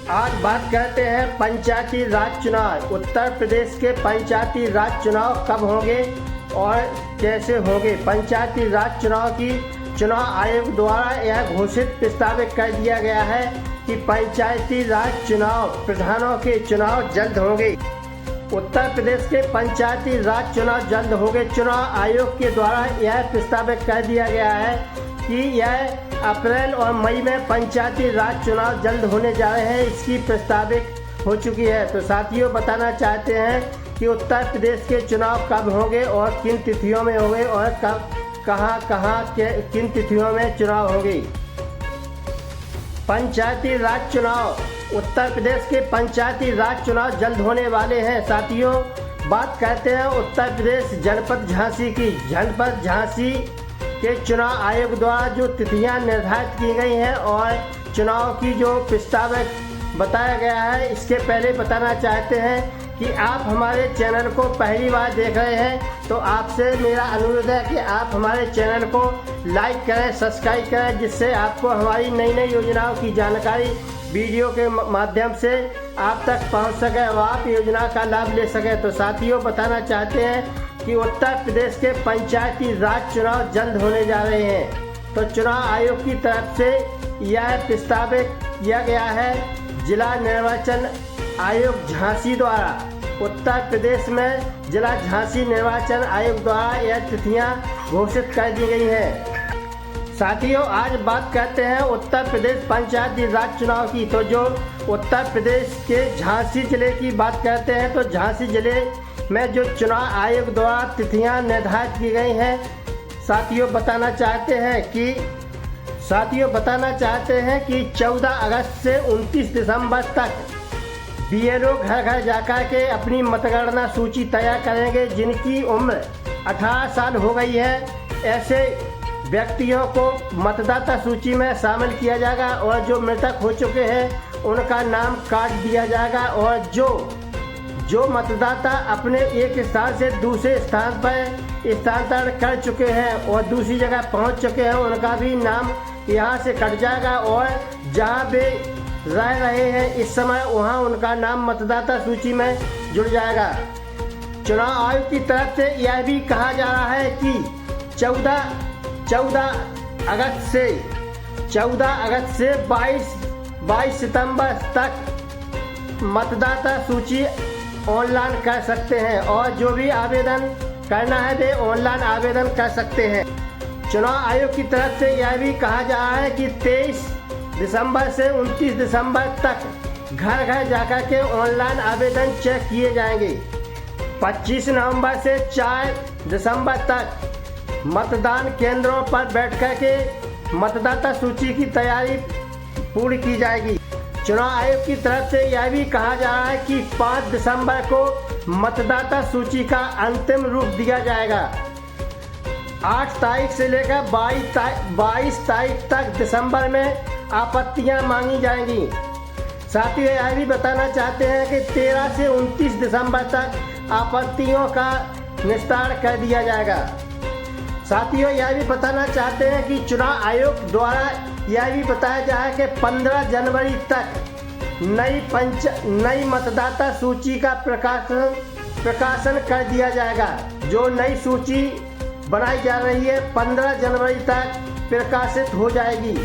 आज बात करते हैं पंचायती राज चुनाव। उत्तर प्रदेश के पंचायती राज चुनाव कब होंगे और कैसे होंगे। पंचायती राज चुनाव की चुनाव आयोग द्वारा यह घोषित प्रस्तावित कर दिया गया है कि पंचायती राज चुनाव प्रधानों के चुनाव जल्द होंगे। उत्तर प्रदेश के पंचायती राज चुनाव जल्द होंगे। चुनाव आयोग के द्वारा यह प्रस्तावित कर दिया गया है कि यह अप्रैल और मई में पंचायती राज चुनाव जल्द होने जा रहे हैं। इसकी प्रस्तावित हो चुकी है। तो साथियों, बताना चाहते हैं कि उत्तर प्रदेश के चुनाव कब होंगे और किन तिथियों में होंगे और कब कहां किन तिथियों में चुनाव होंगे। पंचायती राज चुनाव, उत्तर प्रदेश के पंचायती राज चुनाव जल्द होने वाले हैं। साथियों, बात करते हैं उत्तर प्रदेश जनपद झांसी की। जनपद झांसी के चुनाव आयोग द्वारा जो तिथियां निर्धारित की गई हैं और चुनाव की जो प्रस्तावित बताया गया है, इसके पहले बताना चाहते हैं कि आप हमारे चैनल को पहली बार देख रहे हैं तो आपसे मेरा अनुरोध है कि आप हमारे चैनल को लाइक करें, सब्सक्राइब करें, जिससे आपको हमारी नई नई योजनाओं की जानकारी वीडियो के माध्यम से आप तक पहुंच सके और आप योजना का लाभ ले सकें। तो साथियों, बताना चाहते हैं कि उत्तर प्रदेश के पंचायती राज चुनाव जल्द होने जा रहे हैं। तो चुनाव आयोग की तरफ से यह प्रस्तावित किया गया है जिला निर्वाचन आयोग झांसी द्वारा। उत्तर प्रदेश में जिला झांसी निर्वाचन आयोग द्वारा यह तिथियां घोषित कर दी गई हैं। साथियों, आज बात करते हैं उत्तर प्रदेश पंचायती राज चुनाव की। तो जो उत्तर प्रदेश के झांसी जिले की बात करते हैं तो झांसी जिले में जो चुनाव आयोग द्वारा तिथियां निर्धारित की गई हैं, साथियों बताना चाहते हैं कि 14 अगस्त से 29 दिसंबर तक बीएलओ घर घर जाकर के अपनी मतगणना सूची तैयार करेंगे। जिनकी उम्र 18 साल हो गई है, ऐसे व्यक्तियों को मतदाता सूची में शामिल किया जाएगा और जो मृतक हो चुके हैं उनका नाम काट दिया जाएगा और जो मतदाता अपने एक स्थान से दूसरे स्थान पर स्थानांतरण कर चुके हैं और दूसरी जगह पहुंच चुके हैं, उनका भी नाम यहां से कट जाएगा और जहां वे रह रहे हैं इस समय वहां उनका नाम मतदाता सूची में जुड़ जाएगा। चुनाव आयोग की तरफ से यह भी कहा जा रहा है कि 14 अगस्त से 22 सितंबर तक मतदाता सूची ऑनलाइन कर सकते हैं और जो भी आवेदन करना है वे ऑनलाइन आवेदन कर सकते हैं। चुनाव आयोग की तरफ से यह भी कहा जा रहा है कि 23 दिसंबर से 29 दिसंबर तक घर घर जाकर के ऑनलाइन आवेदन चेक किए जाएंगे। 25 नवंबर से 4 दिसंबर तक मतदान केंद्रों पर बैठकर के मतदाता सूची की तैयारी पूरी की जाएगी। चुनाव आयोग की तरफ से यह भी कहा जा रहा है कि 5 दिसंबर को मतदाता सूची का अंतिम रूप दिया जाएगा। 8 तारीख से लेकर 22 तारीख तक दिसंबर में आपत्तियां मांगी जाएंगी। साथ ही यह भी बताना चाहते हैं कि 13 से 29 दिसंबर तक आपत्तियों का निस्तारण कर दिया जाएगा। साथियों, यह भी बताना चाहते हैं कि चुनाव आयोग द्वारा यह भी बताया जा रहा है कि 15 जनवरी तक नई मतदाता सूची का प्रकाशन कर दिया जाएगा। जो नई सूची बनाई जा रही है 15 जनवरी तक प्रकाशित हो जाएगी।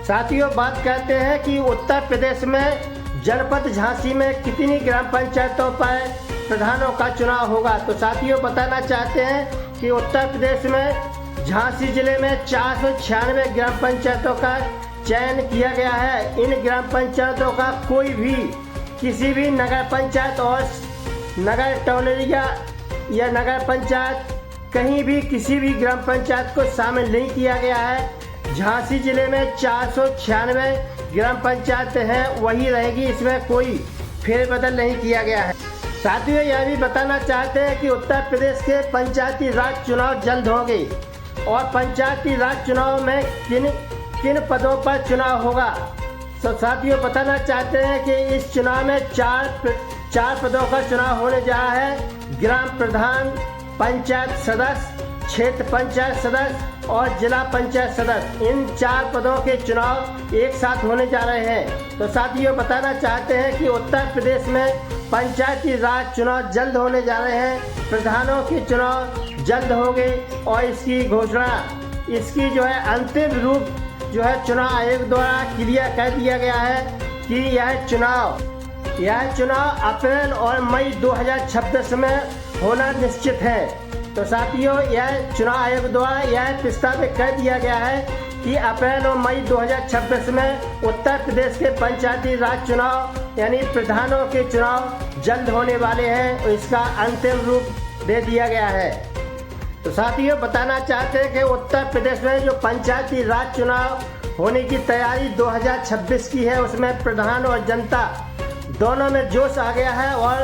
साथियों, बात करते हैं कि उत्तर प्रदेश में जनपद झांसी में कितनी ग्राम पंचायतों पर प्रधानों का चुनाव होगा। तो साथियों, बताना चाहते हैं कि उत्तर प्रदेश में झांसी जिले में 496 ग्राम पंचायतों का चयन किया गया है। इन ग्राम पंचायतों का कोई भी किसी भी नगर पंचायत और नगर टोलरिया या नगर पंचायत कहीं भी किसी भी ग्राम पंचायत को शामिल नहीं किया गया है। झांसी जिले में 496 ग्राम पंचायत हैं, वही रहेगी, इसमें कोई फेरबदल नहीं किया गया है। साथियों, यह भी बताना चाहते हैं कि उत्तर प्रदेश के पंचायती राज चुनाव जल्द होंगे और पंचायती राज चुनाव में किन पदों पर चुनाव होगा। तो साथियों, बताना चाहते हैं कि इस चुनाव में चार पदों का चुनाव होने जा रहा है। ग्राम प्रधान, पंचायत सदस्य, क्षेत्र पंचायत सदस्य और जिला पंचायत सदस्य, इन 4 पदों के चुनाव एक साथ होने जा रहे हैं। तो साथियों बताना चाहते हैं कि उत्तर प्रदेश में पंचायती राज चुनाव जल्द होने जा रहे हैं, प्रधानों के चुनाव जल्द होंगे और इसकी घोषणा, इसकी जो है अंतिम रूप जो है चुनाव आयोग द्वारा क्लियर कर दिया गया है कि यह चुनाव अप्रैल और मई 2026 में होना निश्चित है। तो साथियों यह चुनाव आयोग द्वारा यह प्रस्तावित कर दिया गया है कि अप्रैल और मई 2026 में उत्तर प्रदेश के पंचायती राज चुनाव यानी प्रधानों के चुनाव जल्द होने वाले हैं और इसका अंतिम रूप दे दिया गया है। तो साथियों बताना चाहते हैं कि उत्तर प्रदेश में जो पंचायती राज चुनाव होने की तैयारी 2026 की है, उसमें प्रधान और जनता दोनों में जोश आ गया है और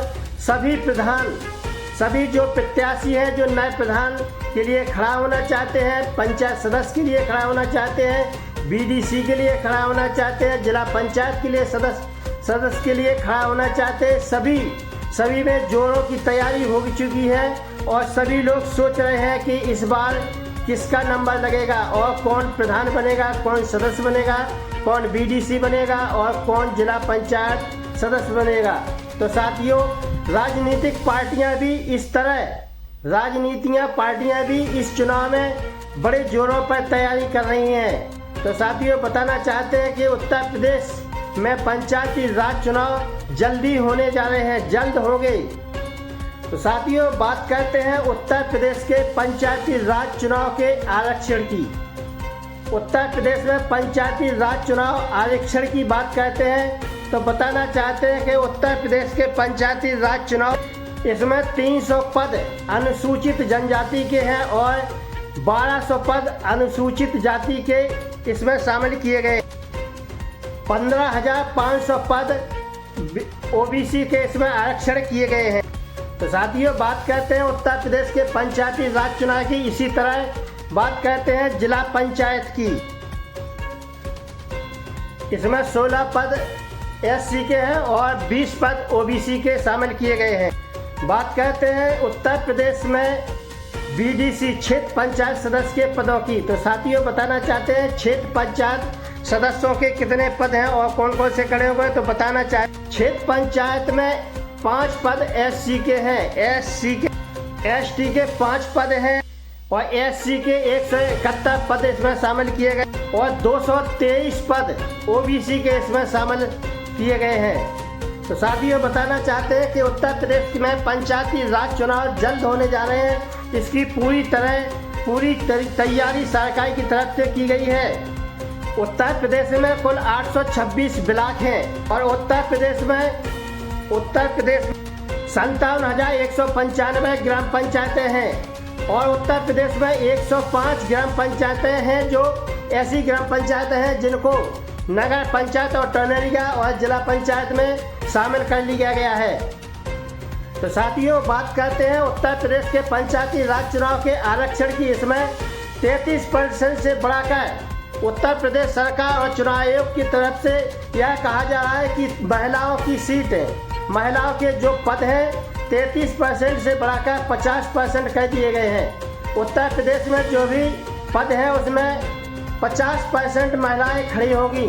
सभी जो प्रत्याशी हैं, जो नए प्रधान के लिए खड़ा होना चाहते हैं, पंचायत सदस्य के लिए खड़ा होना चाहते हैं, बीडीसी के लिए खड़ा होना चाहते हैं, जिला पंचायत के लिए सदस्य के लिए खड़ा होना चाहते हैं, सभी में जोरों की तैयारी हो चुकी है और सभी लोग सोच रहे हैं कि इस बार किसका नंबर लगेगा और कौन प्रधान बनेगा, कौन सदस्य बनेगा, कौन बीडीसी बनेगा और कौन जिला पंचायत सदस्य बनेगा। तो साथियों राजनीतिक पार्टियां भी इस चुनाव में बड़े जोरों पर तैयारी कर रही हैं। तो साथियों बताना चाहते हैं कि उत्तर प्रदेश में पंचायती राज चुनाव जल्दी होने जा रहे हैं, जल्द होंगे। तो साथियों बात करते हैं उत्तर प्रदेश के पंचायती राज चुनाव के आरक्षण की। उत्तर प्रदेश में पंचायती राज चुनाव आरक्षण की बात करते हैं तो बताना चाहते हैं कि उत्तर प्रदेश के पंचायती राज चुनाव, इसमें 300 पद अनुसूचित जनजाति के हैं और 1200 पद अनुसूचित जाति के इसमें शामिल किए गए। 15,500 पद ओबीसी के इसमें आरक्षण किए गए हैं। तो साथियों बात करते हैं उत्तर प्रदेश के पंचायती राज चुनाव की। इसी तरह बात करते हैं जिला पंचायत की। इसमें 16 पद एससी के हैं और 20 पद ओबीसी के शामिल किए गए हैं। बात करते हैं उत्तर प्रदेश में बीडीसी क्षेत्र पंचायत सदस्य के पदों की। तो साथियों बताना चाहते हैं क्षेत्र पंचायत सदस्यों के कितने पद हैं और कौन कौन से खड़े हुए। तो बताना चाहते क्षेत्र पंचायत में 5 पद एससी के हैं, एसटी के 5 पद हैं और एससी के 171 पद इसमें शामिल किए गए और 223 पद ओबीसी के इसमें शामिल किए गए हैं। तो साथियों बताना चाहते हैं कि उत्तर प्रदेश में पंचायती राज चुनाव जल्द होने जा रहे हैं। इसकी पूरी तैयारी सरकार की तरफ से की गई है। उत्तर प्रदेश में कुल 826 ब्लॉक हैं और उत्तर प्रदेश 57,195 ग्राम पंचायतें हैं और उत्तर प्रदेश में 105 ग्राम पंचायतें हैं जो ऐसी ग्राम पंचायतें हैं जिनको नगर पंचायत और टर्नरिया और जिला पंचायत में शामिल कर लिया गया है। तो साथियों बात करते हैं उत्तर प्रदेश के पंचायती राज चुनाव के आरक्षण की। इसमें 33% से बढ़ाकर उत्तर प्रदेश सरकार और चुनाव आयोग की तरफ से यह कहा जा रहा है कि महिलाओं की सीट है, महिलाओं के जो पद हैं 33% से बढ़ाकर 50% कर दिए गए हैं। उत्तर प्रदेश में जो भी पद है उसमें 50% महिलाएं खड़ी होगी।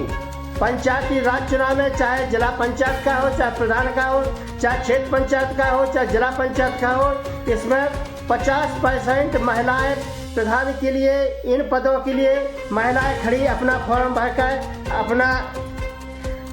पंचायती राज चुनाव में चाहे जिला पंचायत का हो, चाहे प्रधान का हो, चाहे क्षेत्र पंचायत का हो, चाहे जिला पंचायत का हो, इसमें 50% महिलाएं प्रधान के लिए, इन पदों के लिए महिलाएं खड़ी अपना फॉर्म भरकर अपना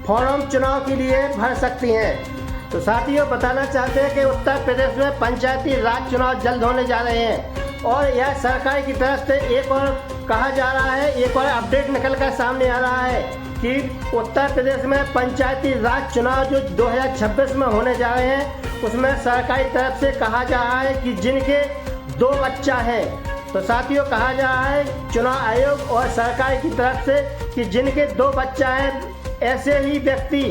फॉर्म चुनाव के लिए भर सकती हैं। तो साथियों बताना चाहते हैं कि उत्तर प्रदेश में पंचायती राज चुनाव जल्द होने जा रहे हैं और यह सरकार की तरफ से एक और कहा जा रहा है, एक और अपडेट निकल कर सामने आ रहा है कि उत्तर प्रदेश में पंचायती राज चुनाव जो 2026 में होने जा रहे हैं उसमें सरकारी तरफ से कहा जा रहा है कि जिनके 2 बच्चा हैं, तो साथियों कहा जा रहा है चुनाव आयोग और सरकार की तरफ से कि जिनके 2 बच्चा हैं ऐसे ही व्यक्ति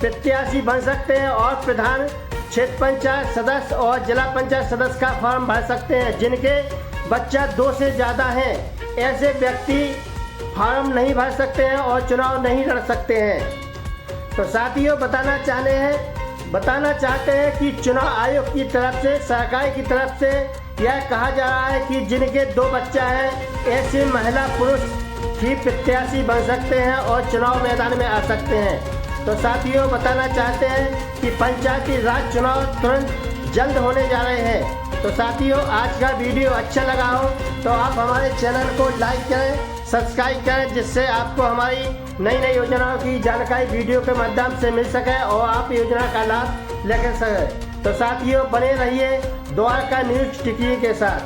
प्रत्याशी बन सकते हैं और प्रधान, क्षेत्र पंचायत सदस्य और जिला पंचायत सदस्य का फॉर्म भर सकते हैं। जिनके बच्चा 2 से ज़्यादा हैं ऐसे व्यक्ति फॉर्म नहीं भर सकते हैं और चुनाव नहीं लड़ सकते हैं। तो साथियों बताना चाहते हैं कि चुनाव आयोग की तरफ से, सरकार की तरफ से यह कहा जा रहा है कि जिनके 2 बच्चा हैं ऐसी महिला पुरुष ही प्रत्याशी बन सकते हैं और चुनाव मैदान में आ सकते हैं। तो साथियों, बताना चाहते हैं कि पंचायती राज चुनाव तुरंत जल्द होने जा रहे हैं। तो साथियों, आज का वीडियो अच्छा लगा हो तो आप हमारे चैनल को लाइक करें, सब्सक्राइब करें, जिससे आपको हमारी नई नई योजनाओं की जानकारी वीडियो के माध्यम से मिल सके और आप योजना का लाभ लेकर सकें। तो साथियों, बने रहिए द्वारका न्यूज़ टिकी के साथ।